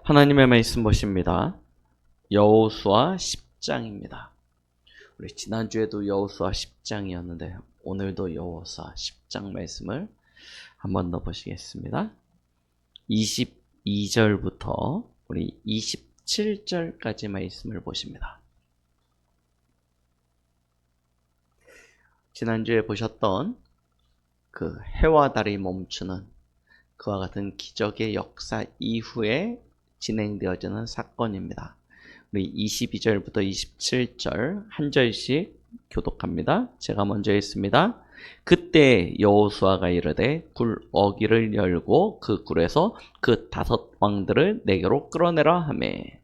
하나님의 말씀 보십니다. 여호수아 10장입니다. 우리 지난주에도 여호수아 10장이었는데 오늘도 여호수아 10장 말씀을 한번 더 보시겠습니다. 22절부터 우리 27절까지 말씀을 보십니다. 지난주에 보셨던 그 해와 달이 멈추는 그와 같은 기적의 역사 이후에 진행되어지는 사건입니다. 우리 22절부터 27절 한 절씩 교독합니다. 제가 먼저 읽습니다. 그때 여호수아가 이르되 굴 어귀를 열고 그 굴에서 그 5 왕들을 내게로 끌어내라 하매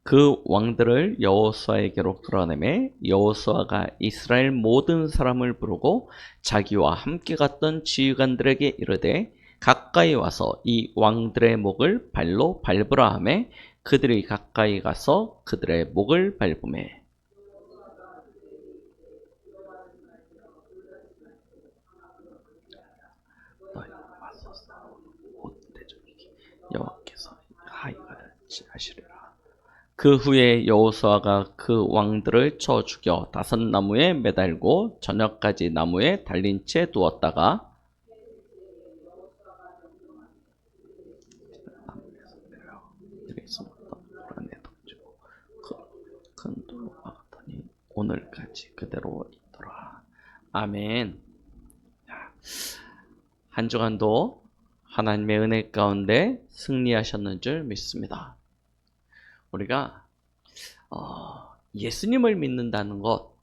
그 왕들을 여호수아에게로 끌어내매 여호수아가 이스라엘 모든 사람을 부르고 자기와 함께 갔던 지휘관들에게 이르되 가까이 와서 이 왕들의 목을 발로 밟으라 하매 그들이 가까이 가서 그들의 목을 밟으매 여호와께서 하이가 하시리라. 그 후에 여호수아가 그 왕들을 쳐 죽여 5 나무에 매달고 저녁까지 나무에 달린 채 두었다가 큰 돌로 박았더니 오늘까지 그대로 있더라. 아멘. 한 주간도 하나님의 은혜 가운데 승리하셨는 줄 믿습니다. 우리가 예수님을 믿는다는 것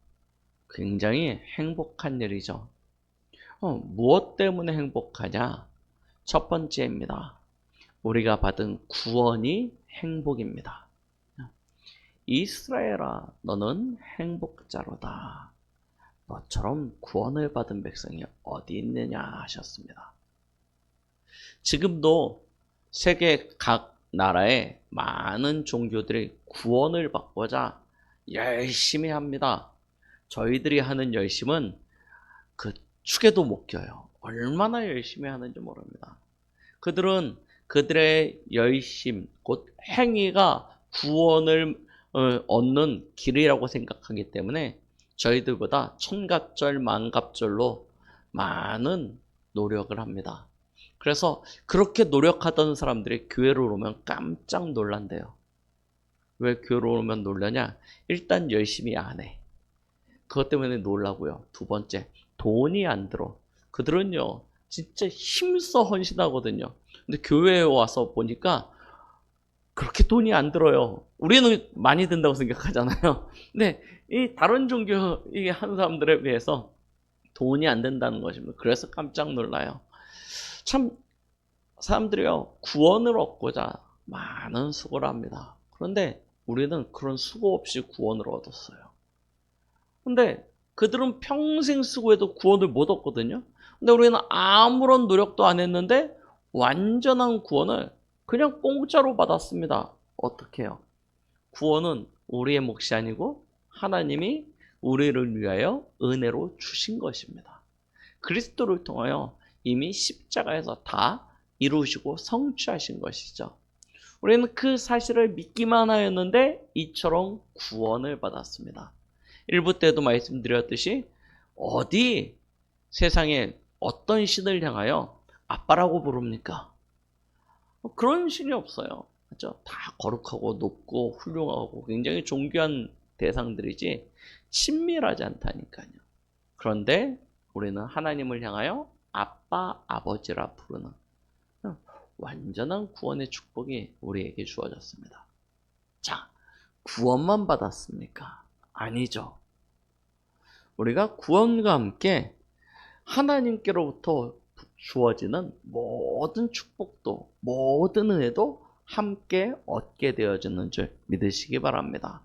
굉장히 행복한 일이죠. 무엇 때문에 행복하냐? 첫 번째입니다. 우리가 받은 구원이 행복입니다. 이스라엘아, 너는 행복자로다. 너처럼 구원을 받은 백성이 어디 있느냐 하셨습니다. 지금도 세계 각 나라의 많은 종교들이 구원을 받고자 열심히 합니다. 저희들이 하는 열심은 그 축에도 못 껴요. 얼마나 열심히 하는지 모릅니다. 그들은 그들의 열심, 곧 행위가 구원을 얻는 길이라고 생각하기 때문에 저희들보다 천갑절, 만갑절로 많은 노력을 합니다. 그래서 그렇게 노력하던 사람들이 교회로 오면 깜짝 놀란대요. 왜 교회로 오면 놀라냐? 일단 열심히 안 해. 그것 때문에 놀라고요. 두 번째, 돈이 안 들어. 그들은요, 진짜 힘써 헌신하거든요. 근데 교회에 와서 보니까 그렇게 돈이 안 들어요. 우리는 많이 든다고 생각하잖아요. 근데 이 다른 종교 이게 한 사람들에 비해서 돈이 안 된다는 것입니다. 그래서 깜짝 놀라요. 참 사람들이요, 구원을 얻고자 많은 수고를 합니다. 그런데 우리는 그런 수고 없이 구원을 얻었어요. 근데 그들은 평생 수고해도 구원을 못 얻거든요. 근데 우리는 아무런 노력도 안 했는데 완전한 구원을 그냥 공짜로 받았습니다. 어떻게 해요? 구원은 우리의 몫이 아니고 하나님이 우리를 위하여 은혜로 주신 것입니다. 그리스도를 통하여 이미 십자가에서 다 이루시고 성취하신 것이죠. 우리는 그 사실을 믿기만 하였는데 이처럼 구원을 받았습니다. 1부 때도 말씀드렸듯이 어디 세상에 어떤 신을 향하여 아빠라고 부릅니까? 그런 신이 없어요. 그렇죠? 다 거룩하고 높고 훌륭하고 굉장히 존귀한 대상들이지 친밀하지 않다니까요. 그런데 우리는 하나님을 향하여 아빠, 아버지라 부르는 완전한 구원의 축복이 우리에게 주어졌습니다. 자, 구원만 받았습니까? 아니죠. 우리가 구원과 함께 하나님께로부터 주어지는 모든 축복도 모든 은혜도 함께 얻게 되어지는 줄 믿으시기 바랍니다.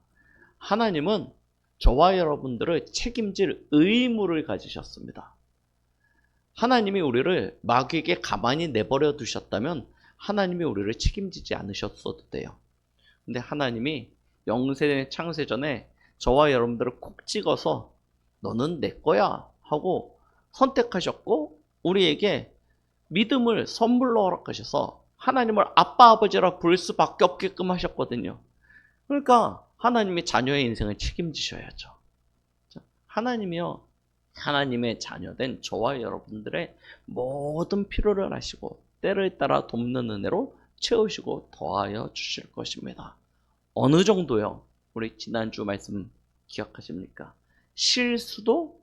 하나님은 저와 여러분들을 책임질 의무를 가지셨습니다. 하나님이 우리를 마귀에게 가만히 내버려 두셨다면 하나님이 우리를 책임지지 않으셨어도 돼요. 근데 하나님이 영세 창세 전에 저와 여러분들을 콕 찍어서 너는 내 거야 하고 선택하셨고 우리에게 믿음을 선물로 허락하셔서 하나님을 아빠 아버지라 부를 수밖에 없게끔 하셨거든요. 그러니까 하나님이 자녀의 인생을 책임지셔야죠. 하나님이요, 하나님의 자녀된 저와 여러분들의 모든 필요를 아시고 때를 따라 돕는 은혜로 채우시고 더하여 주실 것입니다. 어느 정도요? 우리 지난주 말씀 기억하십니까? 실수도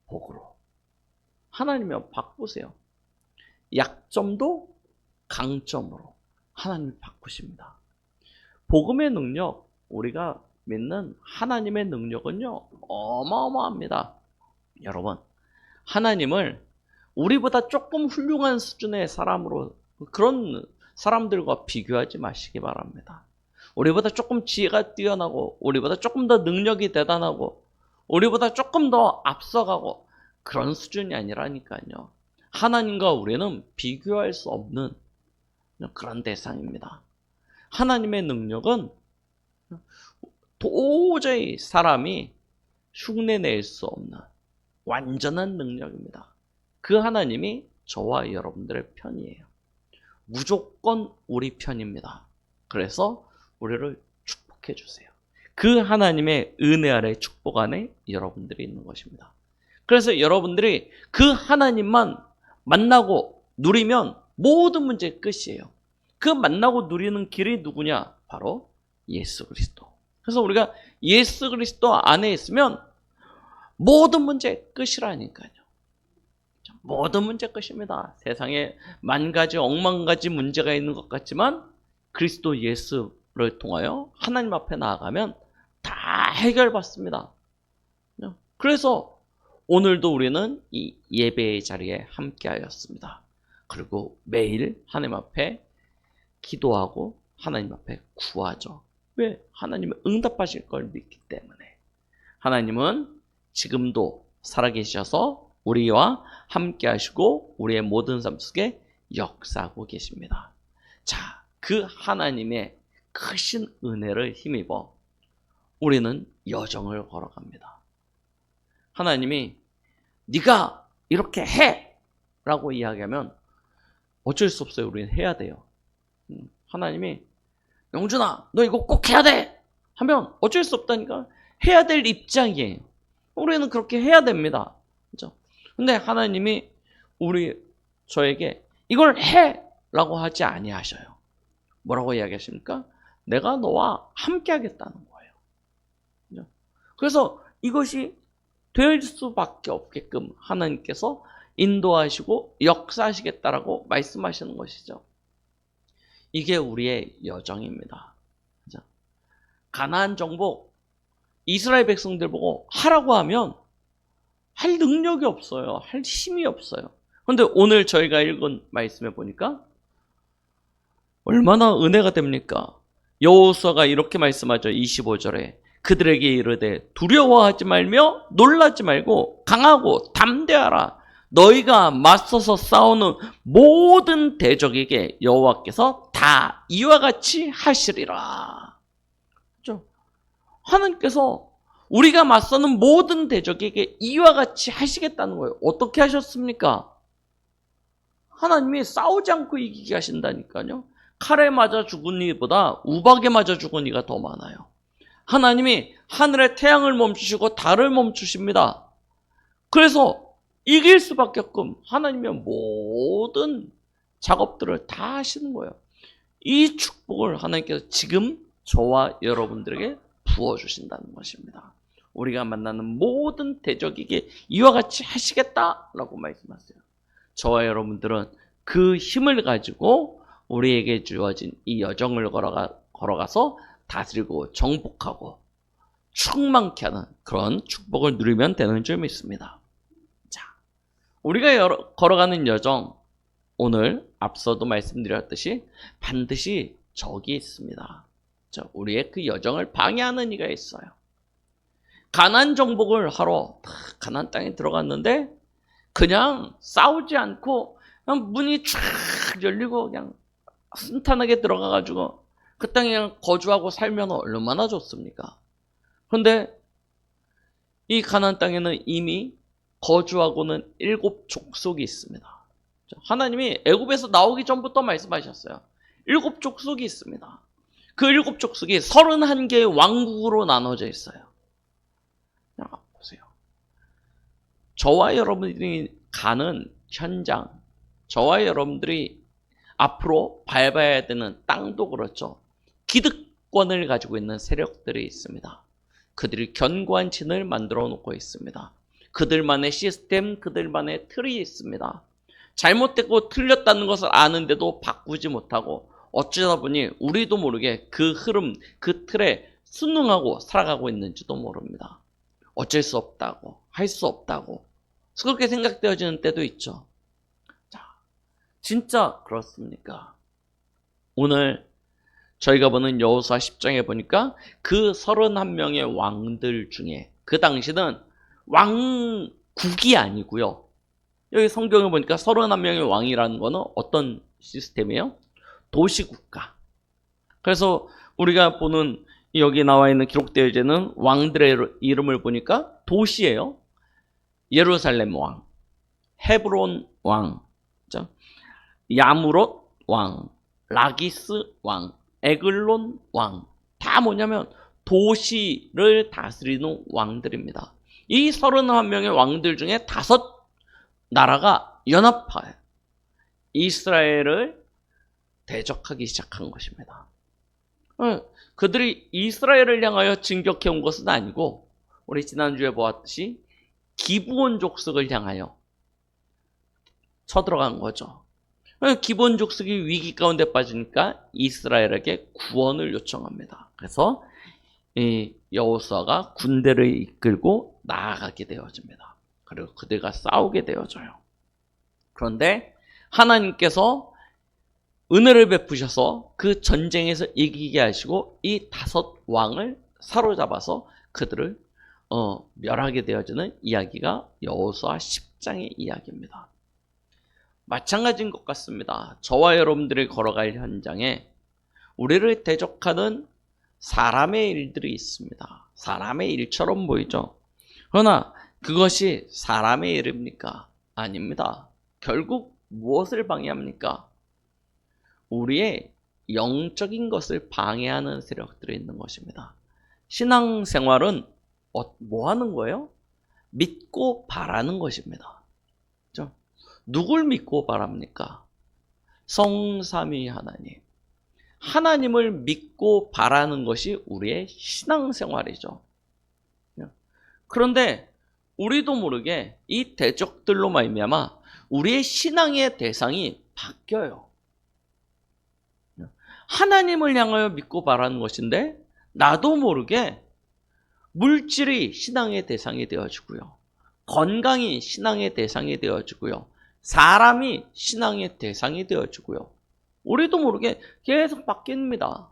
복으로. 하나님이요, 바꾸세요. 약점도 강점으로 하나님이 바꾸십니다. 복음의 능력, 우리가 믿는 하나님의 능력은요, 어마어마합니다. 여러분, 하나님을 우리보다 조금 훌륭한 수준의 사람으로, 그런 사람들과 비교하지 마시기 바랍니다. 우리보다 조금 지혜가 뛰어나고, 우리보다 조금 더 능력이 대단하고, 우리보다 조금 더 앞서가고, 그런 수준이 아니라니까요. 하나님과 우리는 비교할 수 없는 그런 대상입니다. 하나님의 능력은 도저히 사람이 흉내낼 수 없는 완전한 능력입니다. 그 하나님이 저와 여러분들의 편이에요. 무조건 우리 편입니다. 그래서 우리를 축복해 주세요. 그 하나님의 은혜 아래 축복 안에 여러분들이 있는 것입니다. 그래서 여러분들이 그 하나님만 만나고 누리면 모든 문제 끝이에요. 그 만나고 누리는 길이 누구냐? 바로 예수 그리스도. 그래서 우리가 예수 그리스도 안에 있으면 모든 문제 끝이라니까요. 모든 문제 끝입니다. 세상에 만 가지 억만 가지 문제가 있는 것 같지만 그리스도 예수를 통하여 하나님 앞에 나아가면 다 해결받습니다. 그래서 오늘도 우리는 이 예배의 자리에 함께 하였습니다. 그리고 매일 하나님 앞에 기도하고 하나님 앞에 구하죠. 왜? 하나님은 응답하실 걸 믿기 때문에. 하나님은 지금도 살아계셔서 우리와 함께 하시고 우리의 모든 삶 속에 역사하고 계십니다. 자, 그 하나님의 크신 은혜를 힘입어 우리는 여정을 걸어갑니다. 하나님이 네가 이렇게 해! 라고 이야기하면 어쩔 수 없어요. 우리는 해야 돼요. 하나님이 영준아 너 이거 꼭 해야 돼! 하면 어쩔 수 없다니까. 해야 될 입장이에요. 우리는 그렇게 해야 됩니다. 그렇죠? 근데 하나님이 저에게 이걸 해! 라고 하지 아니하셔요. 뭐라고 이야기하십니까? 내가 너와 함께 하겠다는 거예요. 그렇죠? 그래서 이것이 될 수밖에 없게끔 하나님께서 인도하시고 역사하시겠다라고 말씀하시는 것이죠. 이게 우리의 여정입니다. 그렇죠? 가나안 정복, 이스라엘 백성들 보고 하라고 하면 할 능력이 없어요. 할 힘이 없어요. 그런데 오늘 저희가 읽은 말씀에 보니까 얼마나 은혜가 됩니까? 여호수아가 이렇게 말씀하죠. 25절에 그들에게 이르되 두려워하지 말며 놀라지 말고 강하고 담대하라. 너희가 맞서서 싸우는 모든 대적에게 여호와께서 다 이와 같이 하시리라. 그렇죠? 하나님께서 우리가 맞서는 모든 대적에게 이와 같이 하시겠다는 거예요. 어떻게 하셨습니까? 하나님이 싸우지 않고 이기게 하신다니까요. 칼에 맞아 죽은 이보다 우박에 맞아 죽은 이가 더 많아요. 하나님이 하늘의 태양을 멈추시고 달을 멈추십니다. 그래서 이길 수밖에 없게끔 하나님의 모든 작업들을 다 하시는 거예요. 이 축복을 하나님께서 지금 저와 여러분들에게 부어주신다는 것입니다. 우리가 만나는 모든 대적에게 이와 같이 하시겠다라고 말씀하세요. 저와 여러분들은 그 힘을 가지고 우리에게 주어진 이 여정을 걸어가서 다스리고 정복하고 충만케 하는 그런 축복을 누리면 되는 줄 믿습니다. 자, 우리가 걸어가는 여정, 오늘 앞서도 말씀드렸듯이 반드시 적이 있습니다. 자, 우리의 그 여정을 방해하는 이가 있어요. 가나안 정복을 하러 가나안 땅에 들어갔는데 그냥 싸우지 않고 그냥 문이 쫙 열리고 그냥 순탄하게 들어가가지고 그 땅에 그냥 거주하고 살면 얼마나 좋습니까? 그런데 이 가나안 땅에는 이미 거주하고는 7 족속이 있습니다. 하나님이 애굽에서 나오기 전부터 말씀하셨어요. 7 족속이 있습니다. 그 7 족속이 31개의 왕국으로 나눠져 있어요. 보세요. 저와 여러분들이 가는 현장, 저와 여러분들이 앞으로 밟아야 되는 땅도 그렇죠. 기득권을 가지고 있는 세력들이 있습니다. 그들이 견고한 진을 만들어 놓고 있습니다. 그들만의 시스템, 그들만의 틀이 있습니다. 잘못됐고 틀렸다는 것을 아는데도 바꾸지 못하고 어쩌다 보니 우리도 모르게 그 흐름, 그 틀에 순응하고 살아가고 있는지도 모릅니다. 어쩔 수 없다고, 할 수 없다고 그렇게 생각되어지는 때도 있죠. 자, 진짜 그렇습니까? 오늘 저희가 보는 여호수아 10장에 보니까 그 31명의 왕들 중에 그 당시는 왕국이 아니고요. 여기 성경에 보니까 31명의 왕이라는 거는 어떤 시스템이에요? 도시국가. 그래서 우리가 보는 여기 나와 있는 기록되어 있는 왕들의 이름을 보니까 도시예요. 예루살렘 왕, 헤브론 왕, 야무롯 왕, 라기스 왕, 에글론 왕. 다 뭐냐면 도시를 다스리는 왕들입니다. 이 31명의 왕들 중에 5 나라가 연합하여 이스라엘을 대적하기 시작한 것입니다. 그들이 이스라엘을 향하여 진격해온 것은 아니고 우리 지난주에 보았듯이 기브온 족속을 향하여 쳐들어간 거죠. 기브온 족속이 위기 가운데 빠지니까 이스라엘에게 구원을 요청합니다. 그래서 여호수아가 군대를 이끌고 나아가게 되어집니다. 그리고 그들과 싸우게 되어져요. 그런데 하나님께서 은혜를 베푸셔서 그 전쟁에서 이기게 하시고 이 5 왕을 사로잡아서 그들을 멸하게 되어지는 이야기가 여호수아 10장의 이야기입니다. 마찬가지인 것 같습니다. 저와 여러분들이 걸어갈 현장에 우리를 대적하는 사람의 일들이 있습니다. 사람의 일처럼 보이죠. 그러나 그것이 사람의 일입니까? 아닙니다. 결국 무엇을 방해합니까? 우리의 영적인 것을 방해하는 세력들이 있는 것입니다. 신앙생활은 뭐 하는 거예요? 믿고 바라는 것입니다. 그렇죠? 누굴 믿고 바랍니까? 성삼위 하나님. 하나님을 믿고 바라는 것이 우리의 신앙생활이죠. 그런데 우리도 모르게 이 대적들로 말미암아 우리의 신앙의 대상이 바뀌어요. 하나님을 향하여 믿고 바라는 것인데 나도 모르게 물질이 신앙의 대상이 되어지고요. 건강이 신앙의 대상이 되어지고요. 사람이 신앙의 대상이 되어지고요. 우리도 모르게 계속 바뀝니다.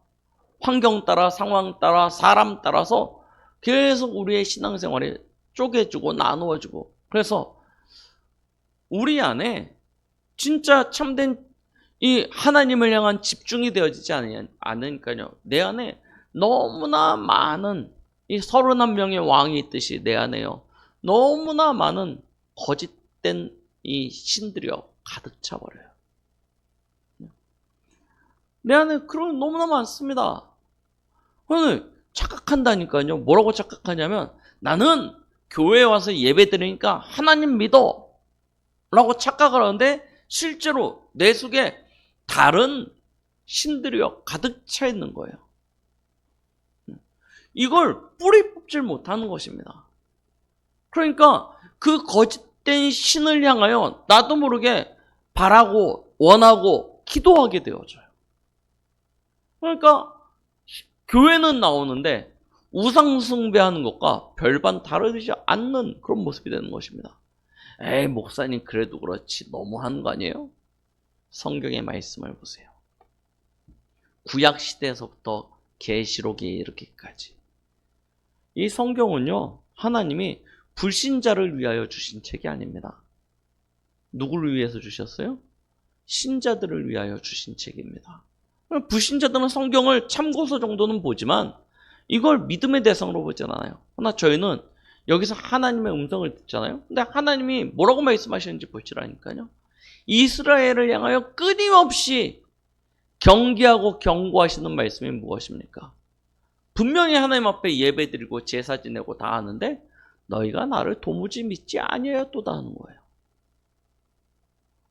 환경 따라, 상황 따라, 사람 따라서 계속 우리의 신앙생활이 쪼개지고 나누어지고, 그래서 우리 안에 진짜 참된 이 하나님을 향한 집중이 되어지지 않으니까요. 내 안에 너무나 많은 이 31명의 왕이 있듯이 내 안에요. 너무나 많은 거짓된 이 신들이요. 가득 차버려요. 내 안에 그런 너무나 많습니다. 그러면 착각한다니까요. 뭐라고 착각하냐면 나는 교회에 와서 예배 드리니까 하나님 믿어 라고 착각을 하는데 실제로 내 속에 다른 신들이요 가득 차 있는 거예요. 이걸 뿌리 뽑질 못하는 것입니다. 그러니까 그 거짓된 신을 향하여 나도 모르게 바라고 원하고 기도하게 되어져요. 그러니까 교회는 나오는데 우상 숭배하는 것과 별반 다르지 않는 그런 모습이 되는 것입니다. 에이, 목사님 그래도 그렇지 너무하는 거 아니에요? 성경의 말씀을 보세요. 구약 시대에서부터 계시록에 이르기까지 이 성경은요 하나님이 불신자를 위하여 주신 책이 아닙니다. 누구를 위해서 주셨어요? 신자들을 위하여 주신 책입니다. 불신자들은 성경을 참고서 정도는 보지만 이걸 믿음의 대상으로 보진 않아요. 그러나 저희는 여기서 하나님의 음성을 듣잖아요. 근데 하나님이 뭐라고 말씀하시는지 보시라니까요. 이스라엘을 향하여 끊임없이 경계하고 경고하시는 말씀이 무엇입니까? 분명히 하나님 앞에 예배드리고 제사 지내고 다 하는데 너희가 나를 도무지 믿지 아니하였도다 하는 거예요.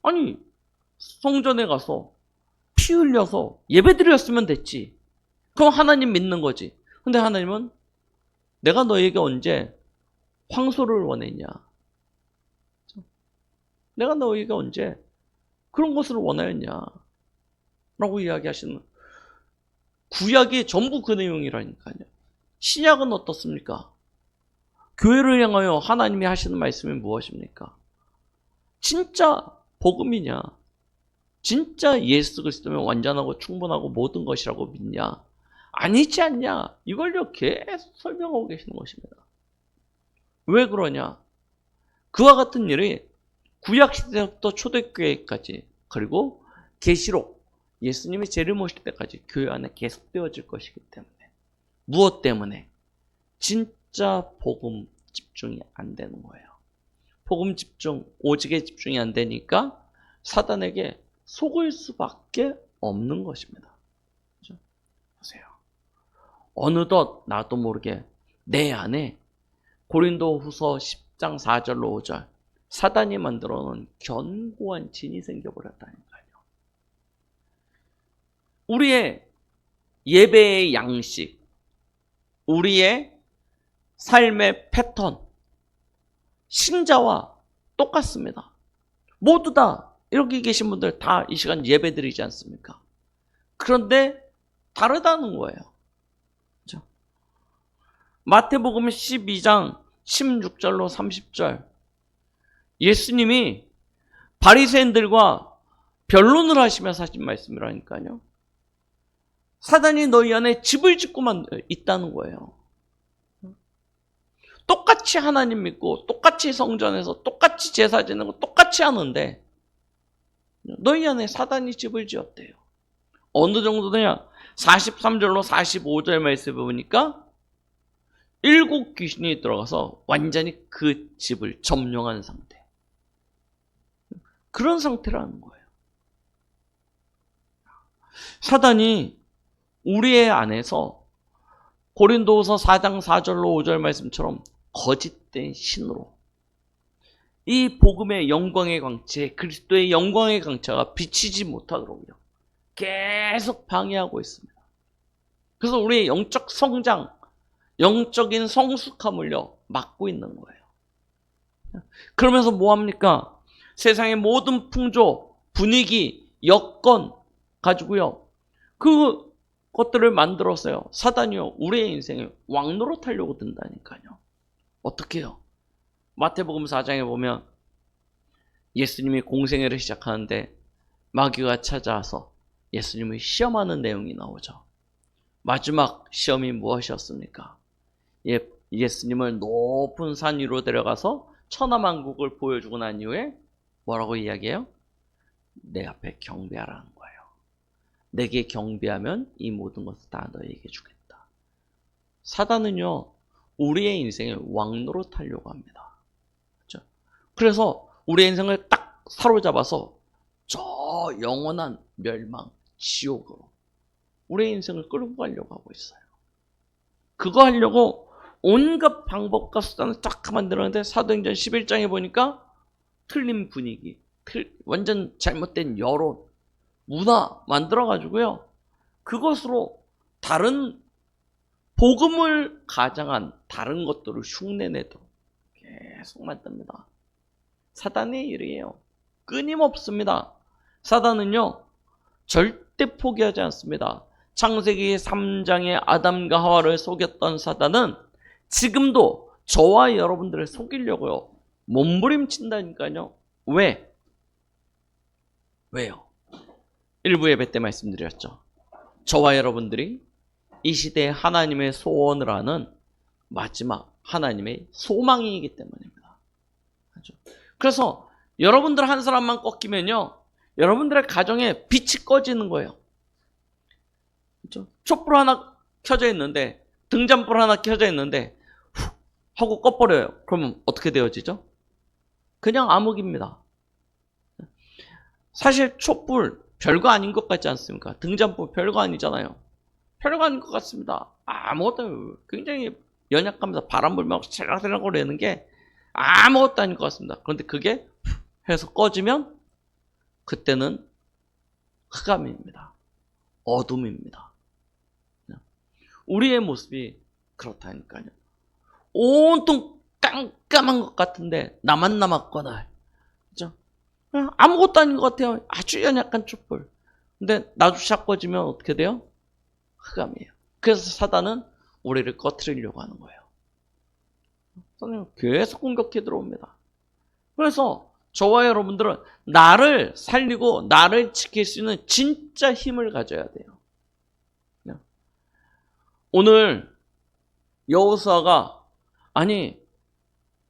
아니, 성전에 가서 피 흘려서 예배드렸으면 됐지. 그럼 하나님 믿는 거지. 근데 하나님은 내가 너에게 언제 황소를 원했냐? 내가 너에게 언제 그런 것을 원하였냐? 라고 이야기하시는, 구약이 전부 그 내용이라니까요. 신약은 어떻습니까? 교회를 향하여 하나님이 하시는 말씀이 무엇입니까? 진짜 복음이냐? 진짜 예수 그리스도면 완전하고 충분하고 모든 것이라고 믿냐? 아니지 않냐? 이걸요 계속 설명하고 계시는 것입니다. 왜 그러냐? 그와 같은 일이 구약 시대부터 초대교회까지, 그리고 계시록, 예수님이 재림오실 때까지 교회 안에 계속되어질 것이기 때문에. 무엇 때문에? 진짜 복음 집중이 안 되는 거예요. 복음 집중, 오직에 집중이 안 되니까 사단에게 속을 수밖에 없는 것입니다. 그렇죠? 보세요. 어느덧 나도 모르게 내 안에 고린도후서 10장 4절로 5절 사단이 만들어 놓은 견고한 진이 생겨버렸다니까요. 우리의 예배의 양식, 우리의 삶의 패턴, 신자와 똑같습니다. 모두 다 이렇게 계신 분들 다 이 시간 예배 드리지 않습니까? 그런데 다르다는 거예요. 그렇죠? 마태복음 12장 16절로 30절 예수님이 바리새인들과 변론을 하시면서 하신 말씀이라니까요. 사단이 너희 안에 집을 짓고만 있다는 거예요. 똑같이 하나님 믿고 똑같이 성전에서 똑같이 제사 지내고 똑같이 하는데 너희 안에 사단이 집을 지었대요. 어느 정도냐? 43절로 45절 말씀을 보니까 7 귀신이 들어가서 완전히 그 집을 점령한 상태. 그런 상태라는 거예요. 사단이 우리의 안에서 고린도후서 4장 4절로 5절 말씀처럼 거짓된 신으로 이 복음의 영광의 광채, 그리스도의 영광의 광채가 비치지 못하도록요 계속 방해하고 있습니다. 그래서 우리의 영적 성장, 영적인 성숙함을요 막고 있는 거예요. 그러면서 뭐합니까? 세상의 모든 풍조, 분위기, 여건 가지고요 그것들을 만들었어요. 사단이요 우리의 인생에 왕노릇하려고 든다니까요. 어떻게 해요? 마태복음 4장에 보면 예수님이 공생애를 시작하는데 마귀가 찾아와서 예수님을 시험하는 내용이 나오죠. 마지막 시험이 무엇이었습니까? 예수님을 높은 산 위로 데려가서 천하만국을 보여주고 난 이후에 뭐라고 이야기해요? 내 앞에 경배하라는 거예요. 내게 경배하면 이 모든 것을 다 너에게 주겠다. 사단은요 우리의 인생에 왕노릇하려고 합니다. 그렇죠? 그래서 우리의 인생을 딱 사로잡아서 저 영원한 멸망, 지옥으로 우리의 인생을 끌고 가려고 하고 있어요. 그거 하려고 온갖 방법과 수단을 딱 만들었는데 사도행전 11장에 보니까 틀린 분위기, 완전 잘못된 여론, 문화 만들어가지고요 그것으로 다른 복음을 가장한 다른 것들을 흉내내도록 계속 만듭니다. 사단의 일이에요. 끊임없습니다. 사단은요 절대 포기하지 않습니다. 창세기 3장의 아담과 하와를 속였던 사단은 지금도 저와 여러분들을 속이려고요 몸부림친다니까요. 왜요? 일부 예배 때 말씀드렸죠. 저와 여러분들이 이 시대에 하나님의 소원을 하는 마지막 하나님의 소망이기 때문입니다. 그래서 여러분들 한 사람만 꺾이면요 여러분들의 가정에 빛이 꺼지는 거예요. 그렇죠? 촛불 하나 켜져 있는데, 등잔불 하나 켜져 있는데 훅 하고 꺼버려요. 그러면 어떻게 되어지죠? 그냥 암흑입니다. 사실 촛불 별거 아닌 것 같지 않습니까? 등잔불 별거 아니잖아요. 별거 아닌 것 같습니다. 아무것도 굉장히 연약합니다. 바람 불면 살랑살랑 거리는 게 아무것도 아닌 것 같습니다. 그런데 그게 해서 꺼지면 그때는 흑암입니다. 어둠입니다. 우리의 모습이 그렇다니까요. 온통 깜깜한 것 같은데 나만 남았거나, 그죠? 아무것도 아닌 것 같아요. 아주 연약한 촛불. 근데 나주샥 꺼지면 어떻게 돼요? 흑암이에요. 그래서 사단은 우리를 꺼트리려고 하는 거예요. 사단은 계속 공격해 들어옵니다. 그래서 저와 여러분들은 나를 살리고 나를 지킬 수 있는 진짜 힘을 가져야 돼요. 오늘 여호수아가 아니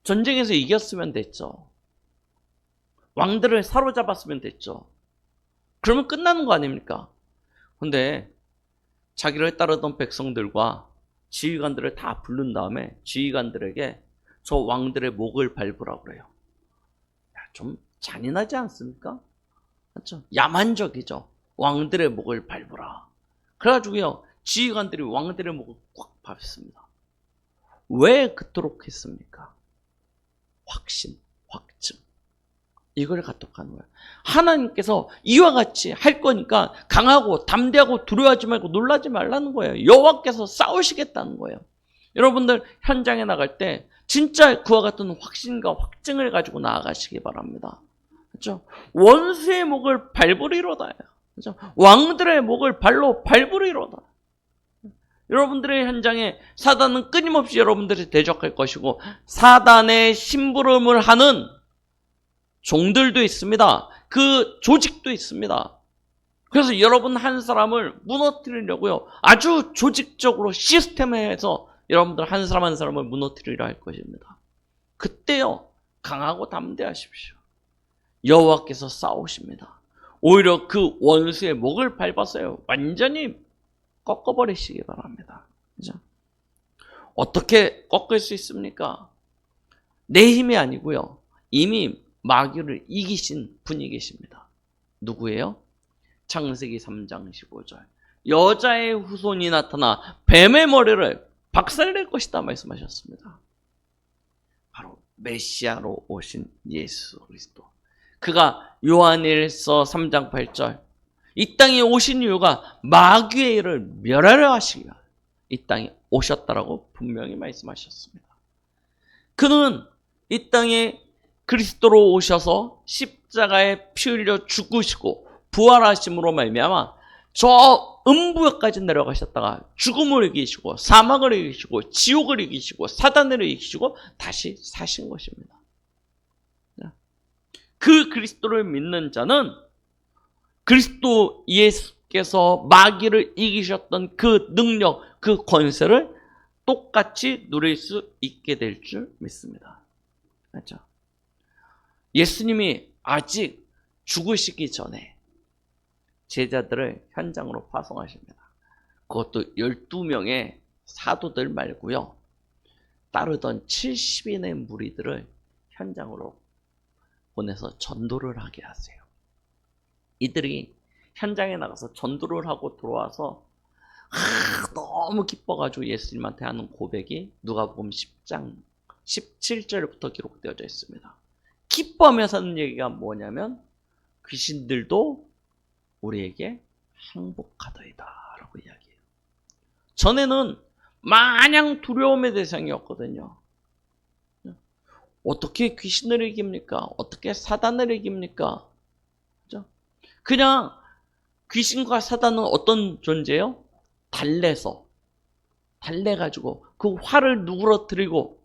전쟁에서 이겼으면 됐죠. 왕들을 사로잡았으면 됐죠. 그러면 끝나는 거 아닙니까? 근데 자기를 따르던 백성들과 지휘관들을 다 부른 다음에 지휘관들에게 저 왕들의 목을 밟으라고 그래요. 좀 잔인하지 않습니까? 그렇죠? 야만적이죠. 왕들의 목을 밟으라. 그래가지고요, 지휘관들이 왕들의 목을 꽉 밟습니다. 왜 그토록 했습니까? 확신, 확증. 이걸 갖도록 하는 거예요. 하나님께서 이와 같이 할 거니까 강하고 담대하고 두려워하지 말고 놀라지 말라는 거예요. 여호와께서 싸우시겠다는 거예요. 여러분들 현장에 나갈 때 진짜 그와 같은 확신과 확증을 가지고 나아가시기 바랍니다. 그렇죠? 원수의 목을 밟으리로다. 그렇죠? 왕들의 목을 발로 밟으리로다. 여러분들의 현장에 사단은 끊임없이 여러분들을 대적할 것이고 사단의 심부름을 하는 종들도 있습니다. 그 조직도 있습니다. 그래서 여러분 한 사람을 무너뜨리려고요, 아주 조직적으로 시스템화해서 여러분들 한 사람 한 사람을 무너뜨리려 할 것입니다. 그때요, 강하고 담대하십시오. 여호와께서 싸우십니다. 오히려 그 원수의 목을 밟아서요, 완전히 꺾어버리시기 바랍니다. 그죠? 어떻게 꺾을 수 있습니까? 내 힘이 아니고요, 이미 마귀를 이기신 분이 계십니다. 누구예요? 창세기 3장 15절. 여자의 후손이 나타나 뱀의 머리를 박살낼 것이다 말씀하셨습니다. 바로 메시아로 오신 예수 그리스도. 그가 요한일서 3장 8절. 이 땅에 오신 이유가 마귀의 일을 멸하려 하시기가 이 땅에 오셨다라고 분명히 말씀하셨습니다. 그는 이 땅에 그리스도로 오셔서 십자가에 피 흘려 죽으시고 부활하심으로 말미암아 저 음부역까지 내려가셨다가 죽음을 이기시고 사망을 이기시고 지옥을 이기시고 사단을 이기시고 다시 사신 것입니다. 그 그리스도를 믿는 자는 그리스도 예수께서 마귀를 이기셨던 그 능력, 그 권세를 똑같이 누릴 수 있게 될 줄 믿습니다. 그렇죠? 예수님이 아직 죽으시기 전에 제자들을 현장으로 파송하십니다. 그것도 12명의 사도들 말고요, 따르던 70인의 무리들을 현장으로 보내서 전도를 하게 하세요. 이들이 현장에 나가서 전도를 하고 들어와서 너무 기뻐가지고 예수님한테 하는 고백이 누가복음 10장 17절부터 기록되어져 있습니다. 기뻐하면서 하는 얘기가 뭐냐면 귀신들도 우리에게 항복하더이다 라고 이야기해요. 전에는 마냥 두려움의 대상이었거든요. 어떻게 귀신을 이깁니까? 어떻게 사단을 이깁니까? 그죠? 그냥 귀신과 사단은 어떤 존재예요? 달래가지고 그 화를 누그러뜨리고,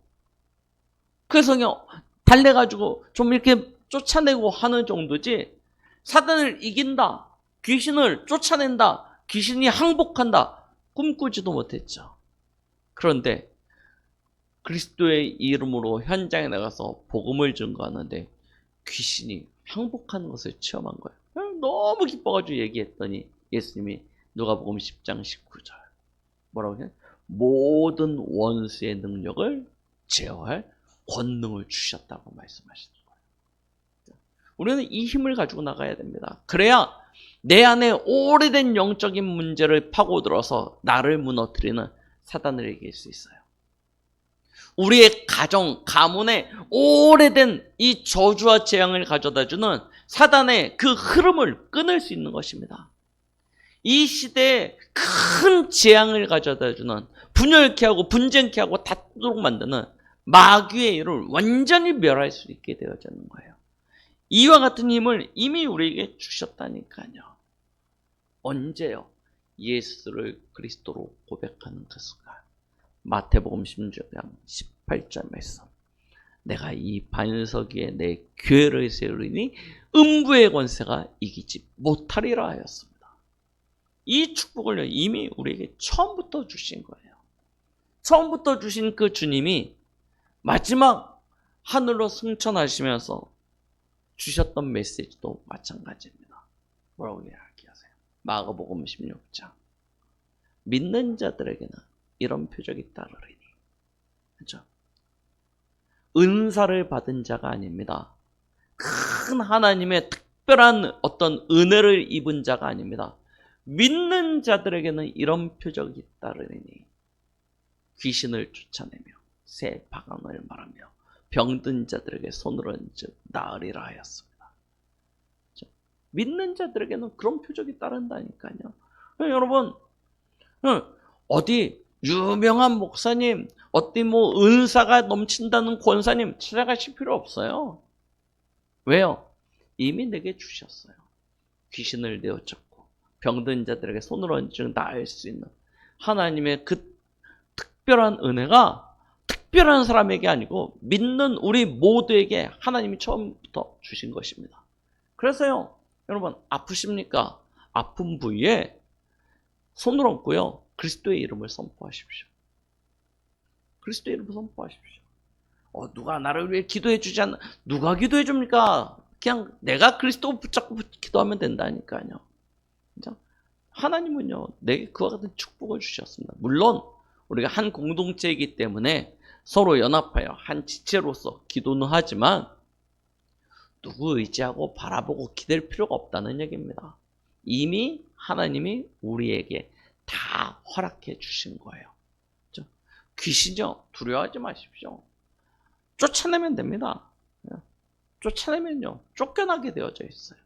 그래서 그냥 달래가지고 좀 이렇게 쫓아내고 하는 정도지, 사단을 이긴다, 귀신을 쫓아낸다, 귀신이 항복한다, 꿈꾸지도 못했죠. 그런데 그리스도의 이름으로 현장에 나가서 복음을 증거하는데 귀신이 항복하는 것을 체험한 거예요. 너무 기뻐가지고 얘기했더니 예수님이 누가복음 10장 19절. 뭐라고 해요? 모든 원수의 능력을 제어할 권능을 주셨다고 말씀하시는 거예요. 우리는 이 힘을 가지고 나가야 됩니다. 그래야 내 안에 오래된 영적인 문제를 파고들어서 나를 무너뜨리는 사단을 이길 수 있어요. 우리의 가정, 가문에 오래된 이 저주와 재앙을 가져다주는 사단의 그 흐름을 끊을 수 있는 것입니다. 이 시대에 큰 재앙을 가져다주는, 분열케 하고 분쟁케 하고 다투도록 만드는 마귀의 일을 완전히 멸할 수 있게 되어지는 거예요. 이와 같은 힘을 이미 우리에게 주셨다니까요. 언제요? 예수를 그리스도로 고백하는 그 순간. 마태복음 16장 18절 말씀. 내가 이 반석 위에 내 교회를 세우리니 음부의 권세가 이기지 못하리라 하였습니다. 이 축복을 이미 우리에게 처음부터 주신 거예요. 처음부터 주신 그 주님이 마지막 하늘로 승천하시면서 주셨던 메시지도 마찬가지입니다. 뭐라고 이야기하세요? 마가복음 16장. 믿는 자들에게는 이런 표적이 따르리니. 그렇죠? 은사를 받은 자가 아닙니다. 큰 하나님의 특별한 어떤 은혜를 입은 자가 아닙니다. 믿는 자들에게는 이런 표적이 따르니 귀신을 쫓아내며 새 방언을 말하며 병든 자들에게 손을 얹어 나으리라 하였습니다. 그렇죠? 믿는 자들에게는 그런 표적이 따른다니까요. 여러분, 어디 유명한 목사님, 어디 뭐 은사가 넘친다는 권사님 찾아가실 필요 없어요. 왜요? 이미 내게 주셨어요. 귀신을 내어쫓고 병든 자들에게 손을 얹어 나을 수 있는 하나님의 그 특별한 은혜가 특별한 사람에게 아니고 믿는 우리 모두에게 하나님이 처음부터 주신 것입니다. 그래서요, 여러분 아프십니까? 아픈 부위에 손을 얹고요, 그리스도의 이름을 선포하십시오. 그리스도의 이름을 선포하십시오. 누가 나를 위해 기도해 주지 않나? 누가 기도해 줍니까? 그냥 내가 그리스도 붙잡고 기도하면 된다니까요. 그렇죠? 하나님은요, 내게 그와 같은 축복을 주셨습니다. 물론 우리가 한 공동체이기 때문에 서로 연합하여 한 지체로서 기도는 하지만 누구 의지하고 바라보고 기댈 필요가 없다는 얘기입니다. 이미 하나님이 우리에게 다 허락해 주신 거예요. 그렇죠? 귀신요, 두려워하지 마십시오. 쫓아내면 됩니다. 쫓아내면요, 쫓겨나게 되어져 있어요.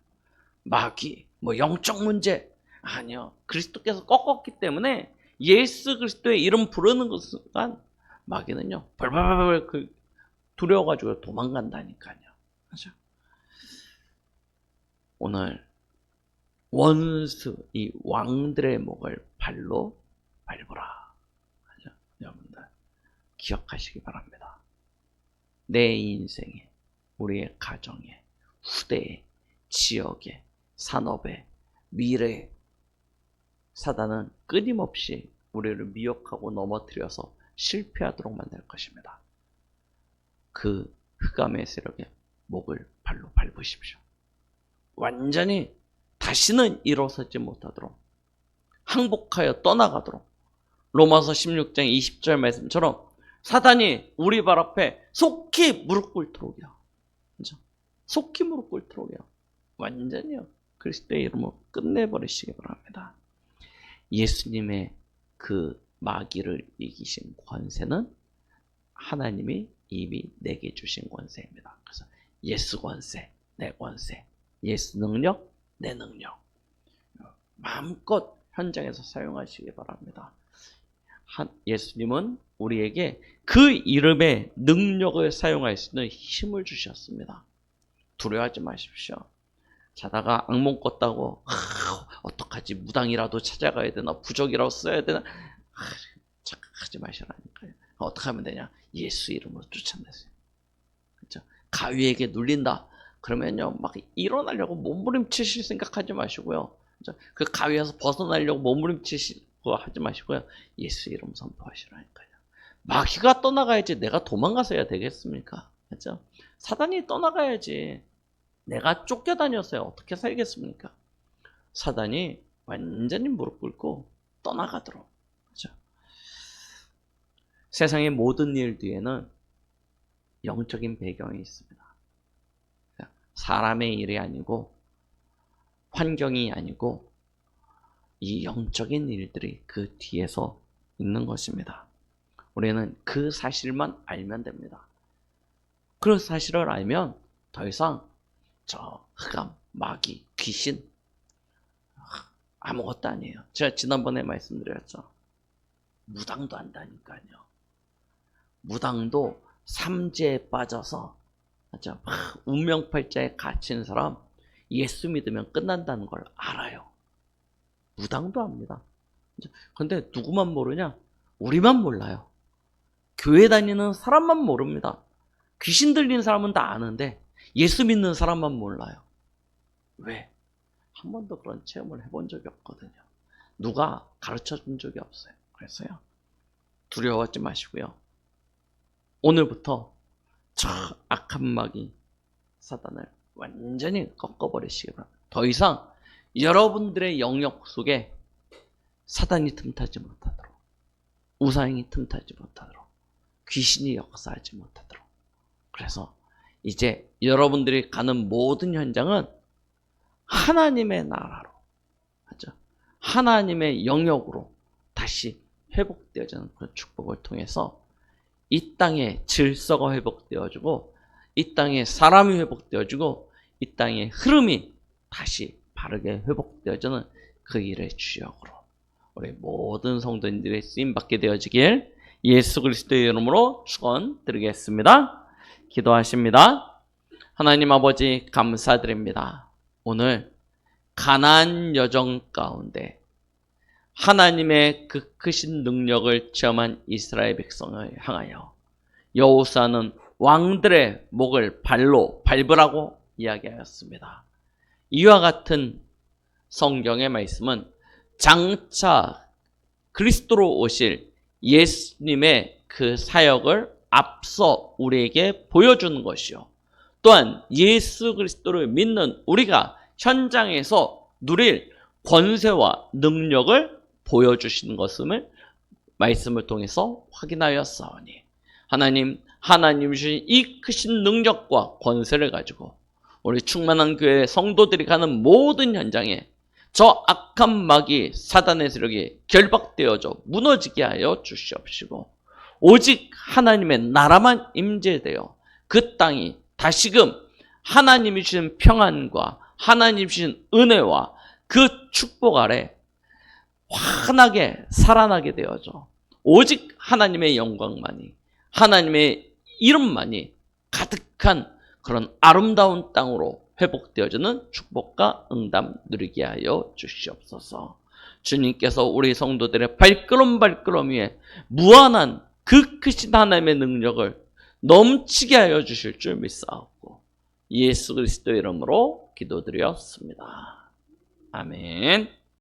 마귀, 뭐 영적 문제, 아니요. 그리스도께서 꺾었기 때문에 예수 그리스도의 이름 부르는 그 순간 마귀는요, 벌벌벌 두려워가지고 도망간다니까요. 그렇죠? 오늘 원수, 이 왕들의 목을 발로 밟으라. 그렇죠? 여러분들 기억하시기 바랍니다. 내 인생에, 우리의 가정에, 후대에, 지역에, 산업에, 미래에 사단은 끊임없이 우리를 미혹하고 넘어뜨려서 실패하도록 만들 것입니다. 그 흑암의 세력의 목을 발로 밟으십시오. 완전히 다시는 일어서지 못하도록, 항복하여 떠나가도록. 로마서 16장 20절 말씀처럼 사단이 우리 발 앞에 속히 무릎 꿇도록이요. 그렇죠? 속히 무릎 꿇도록이요. 완전히요, 그리스도의 이름으로 끝내버리시기 바랍니다. 예수님의 그 마귀를 이기신 권세는 하나님이 이미 내게 주신 권세입니다. 그래서 예수 권세, 내 권세, 예수 능력, 내 능력, 마음껏 현장에서 사용하시기 바랍니다. 예수님은 우리에게 그 이름의 능력을 사용할 수 있는 힘을 주셨습니다. 두려워하지 마십시오. 자다가 악몽 꿨다고 어떡하지, 무당이라도 찾아가야 되나, 부적이라도 써야 되나, 착각하지 마시라니까요. 어떻게 하면 되냐? 예수 이름으로 쫓아내세요. 그렇죠? 가위에게 눌린다 그러면요, 막 일어나려고 몸부림치실 생각하지 마시고요. 그렇죠? 그 가위에서 벗어나려고 몸부림치시고 하지 마시고요. 예수 이름 선포하시라니까요. 마귀가 떠나가야지 내가 도망가서야 되겠습니까? 그렇죠? 사단이 떠나가야지 내가 쫓겨다녔어요. 어떻게 살겠습니까? 사단이 완전히 무릎 꿇고 떠나가도록. 그렇죠? 세상의 모든 일 뒤에는 영적인 배경이 있습니다. 사람의 일이 아니고 환경이 아니고 이 영적인 일들이 그 뒤에서 있는 것입니다. 우리는 그 사실만 알면 됩니다. 그 사실을 알면 더 이상 저 흑암, 마귀, 귀신 아무것도 아니에요. 제가 지난번에 말씀드렸죠. 무당도 안다니까요. 무당도 삼재에 빠져서 운명팔자에 갇힌 사람 예수 믿으면 끝난다는 걸 알아요. 무당도 압니다. 근데 누구만 모르냐? 우리만 몰라요. 교회 다니는 사람만 모릅니다. 귀신 들린 사람은 다 아는데 예수 믿는 사람만 몰라요. 왜? 한 번도 그런 체험을 해본 적이 없거든요. 누가 가르쳐 준 적이 없어요. 그래서요, 두려워하지 마시고요. 오늘부터 저 악한 마귀 사단을 완전히 꺾어버리시기 바랍니다. 더 이상 여러분들의 영역 속에 사단이 틈타지 못하도록, 우상이 틈타지 못하도록, 귀신이 역사하지 못하도록. 그래서 이제 여러분들이 가는 모든 현장은 하나님의 나라로, 하나님의 영역으로 다시 회복되어지는 그런 축복을 통해서 이 땅의 질서가 회복되어지고, 이 땅의 사람이 회복되어지고, 이 땅의 흐름이 다시 바르게 회복되어지는 그 일의 주역으로 우리 모든 성도님들이 쓰임받게 되어지길 예수 그리스도의 이름으로 축원드리겠습니다. 기도하십니다. 하나님 아버지 감사드립니다. 오늘 가나안 여정 가운데 하나님의 그 크신 능력을 체험한 이스라엘 백성을 향하여 여호수아는 왕들의 목을 발로 밟으라고 이야기하였습니다. 이와 같은 성경의 말씀은 장차 그리스도로 오실 예수님의 그 사역을 앞서 우리에게 보여주는 것이요, 또한 예수 그리스도를 믿는 우리가 현장에서 누릴 권세와 능력을 보여주시는 것을 말씀을 통해서 확인하였사오니, 하나님 주신 이 크신 능력과 권세를 가지고 우리 충만한 교회 성도들이 가는 모든 현장에 저 악한 마귀 사단의 세력이 결박되어져 무너지게 하여 주시옵시고, 오직 하나님의 나라만 임재되어 그 땅이 다시금 하나님이 주신 평안과 하나님이 주신 은혜와 그 축복 아래 환하게 살아나게 되어져 오직 하나님의 영광만이, 하나님의 이름만이 가득한 그런 아름다운 땅으로 회복되어지는 축복과 응답 누리게 하여 주시옵소서. 주님께서 우리 성도들의 발걸음 위에 무한한 그 크신 하나님의 능력을 넘치게 하여 주실 줄 믿사옵고 예수 그리스도의 이름으로 기도드렸습니다. 아멘.